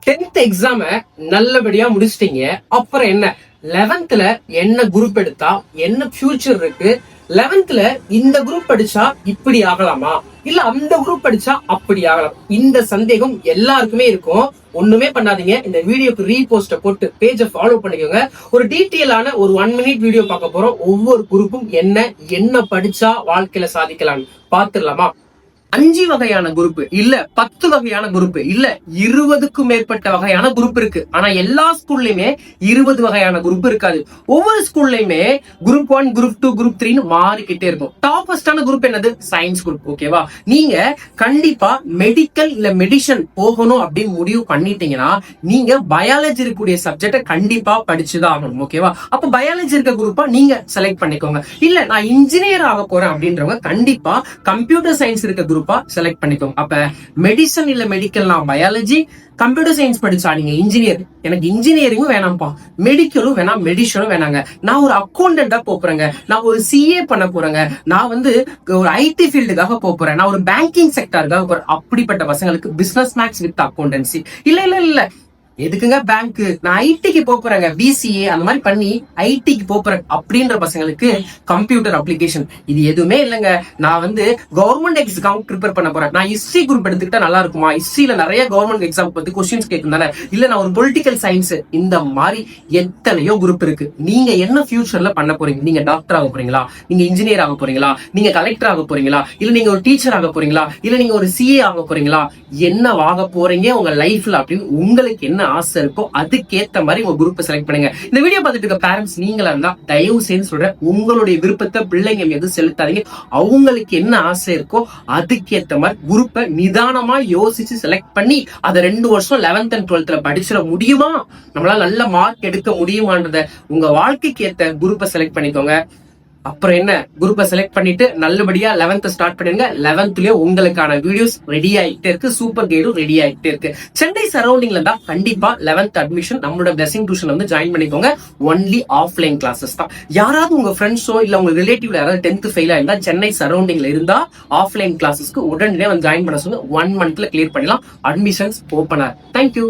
10th எக்ஸாம நல்லபடியா முடிச்சிட்டீங்க. அப்புறம் என்ன 11th என்ன குரூப் எடுத்தா என்ன ஃபியூச்சர் இருக்கு, 11th இந்த குரூப் படிச்சா இப்படி ஆகலாமா இல்ல அந்த குரூப் படிச்சா அப்படி ஆகலாம், இந்த சந்தேகம் எல்லாருக்குமே இருக்கும். ஒண்ணுமே பண்ணாதீங்க, இந்த வீடியோக்கு ரீபோஸ்ட போட்டு பேஜை ஃபாலோ பண்ணிக்கோங்க. ஒரு டீட்டெயிலான ஒரு 1 மினிட் வீடியோ பார்க்க போறோம். ஒவ்வொரு குரூப்பும் என்ன படிச்சா வாழ்க்கையில சாதிக்கலாம்னு பாத்துடலாமா? 5 வகையான குரூப் இல்ல 10 வகையான குரூப் இல்ல 20க்கும் மேற்பட்ட வகையான குரூப் இருக்கு. ஆனா எல்லா ஸ்கூல்லயுமே 20 வகையான குரூப் இருக்காது. ஒவ்வொரு ஸ்கூல்லயுமே குரூப் 1, குரூப் 2, குரூப் 3 மாறிக்கிட்டே இருக்கும். டாப்பஸ்டான குரூப் என்னது? Science group. ஓகேவா? நீங்க கண்டிப்பா மெடிக்கல் இல்ல மெடிசன் போகணும் அப்படின்னு முடிவு பண்ணிட்டீங்கன்னா நீங்க பயாலஜி இருக்கக்கூடிய சப்ஜெக்ட கண்டிப்பா படிச்சுதான் ஆகணும். ஓகேவா? அப்ப பயாலஜி இருக்க குரூப்பா நீங்க செலக்ட் பண்ணிக்கோங்க. இல்ல நான் இன்ஜினியர் ஆக போறேன் அப்படின்றவங்க கண்டிப்பா கம்ப்யூட்டர் சயின்ஸ் இருக்க குரூப் செலக்ட் பண்ணிக்கோங்க. அப்ப மெடிசன் இல்ல மெடிக்கல் நான் பயாலஜி, கம்ப்யூட்டர் சயின்ஸ் படிச்சா நீங்க இன்ஜினியர். எனக்கு இன்ஜினியரிங்கும் வேணாம்ப்பா, மெடிக்கலும் வேணாம், மெடிசனும் வேணாங்க. நான் ஒரு அக்கௌண்டன்டா போறேங்க, நான் ஒரு சிஏ பண்ண போறேங்க, நான் ஒரு ஐடி ஃபீல்டுக்காக போறேன், நான் ஒரு பேங்கிங் செக்டருக்காக போறேன். அப்படிப்பட்ட பசங்களுக்கு பிசினஸ் மேக்ஸ் வித் அக்கௌண்டன்சி. இல்ல இல்ல இல்ல எதுக்குங்க பேங்க், நான் ஐடிக்கு போறேங்க, பிசிஏ அந்த மாதிரி பண்ணி ஐடிக்கு போறேன் அப்படின்ற பசங்களுக்கு கம்ப்யூட்டர் அப்ளிகேஷன். இது எதுவுமே இல்லைங்க, நான் கவர்மெண்ட் எக்ஸாம் ப்ரிப்பேர் பண்ண போறேன், நான் ஹிஸ்டரி குரூப் எடுத்துக்கிட்டா நல்லா இருக்குமா, ஹிஸ்டரியில நிறைய கவர்மெண்ட் எக்ஸாம் பத்தி கொஸ்டின்ஸ் கேட்கும் தானே, இல்ல நான் ஒரு பொலிட்டிக்கல் சயின்ஸ், இந்த மாதிரி எத்தனையோ குரூப் இருக்கு. நீங்க என்ன ஃபியூச்சர்ல பண்ண போறீங்க? நீங்க டாக்டர் ஆக போறீங்களா, நீங்க இன்ஜினியர் ஆக போறீங்களா, நீங்க கலெக்டர் ஆக போறீங்களா, இல்ல நீங்க ஒரு டீச்சர் ஆக போறீங்களா, இல்ல நீங்க ஒரு சிஏ ஆக போறீங்களா, என்ன ஆக போறீங்க உங்க லைஃப்ல அப்படின்னு உங்களுக்கு என்ன ஆசை இருக்கோ அதுக்கேத்த மாதிரி உங்க குரூப் செலக்ட் பண்ணுங்க. இந்த வீடியோ பார்த்துட்டு இருக்க பேரண்ட்ஸ் நீங்களா இருந்தா தயவு செய்து சொல்றேன், உங்களுடைய விருப்பத்தை பிள்ளைங்க மீது செலுத்தாதீங்க. அவங்களுக்கு என்ன ஆசை இருக்கோ அதுக்கேத்த மாதிரி குரூப்பை நிதானமா யோசிச்சு செலக்ட் பண்ணி அதை 2 வருஷம் 11th and 12th படிச்சிட முடியுமா, நம்மளால நல்ல மார்க் எடுக்க முடியுமான்றத உங்க வாழ்க்கைக்கு ஏத்த குரூப்பை செலக்ட் பண்ணிக்கோங்க. அப்புறம் என்ன, குரூப்பை செலக்ட் பண்ணிட்டு நல்லபடியா 11th ஸ்டார்ட் பண்ணுங்க. 11th உங்களுக்கான வீடியோஸ் ரெடி ஆகிட்டே இருக்கு, சூப்பர் கைடும் ரெடி ஆகிட்டே இருக்கு. சென்னை சரௌண்டிங்ல தான் கண்டிப்பா 11th அட்மிஷன் நம்மளோட பிளெஸிங் டியூஷன் ஜாயின் பண்ணிக்கோங்க. ஒன்லி ஆஃப்லைன் கிளாஸஸ் தான். யாராவது உங்க ஃப்ரெண்ட்ஸோ இல்ல உங்க ரிலேட்டிவ்ல யாராவது 10th ஃபெயிலா இருந்தா சென்னை சரௌண்டிங்ல இருந்தா ஆஃப்லைன் கிளாஸஸ்க்கு உடனே ஜாயின் பண்ண சொல்லுங்க. 1 மந்த்ல கிளியர் பண்ணலாம். Admissions open. தேங்க்யூ.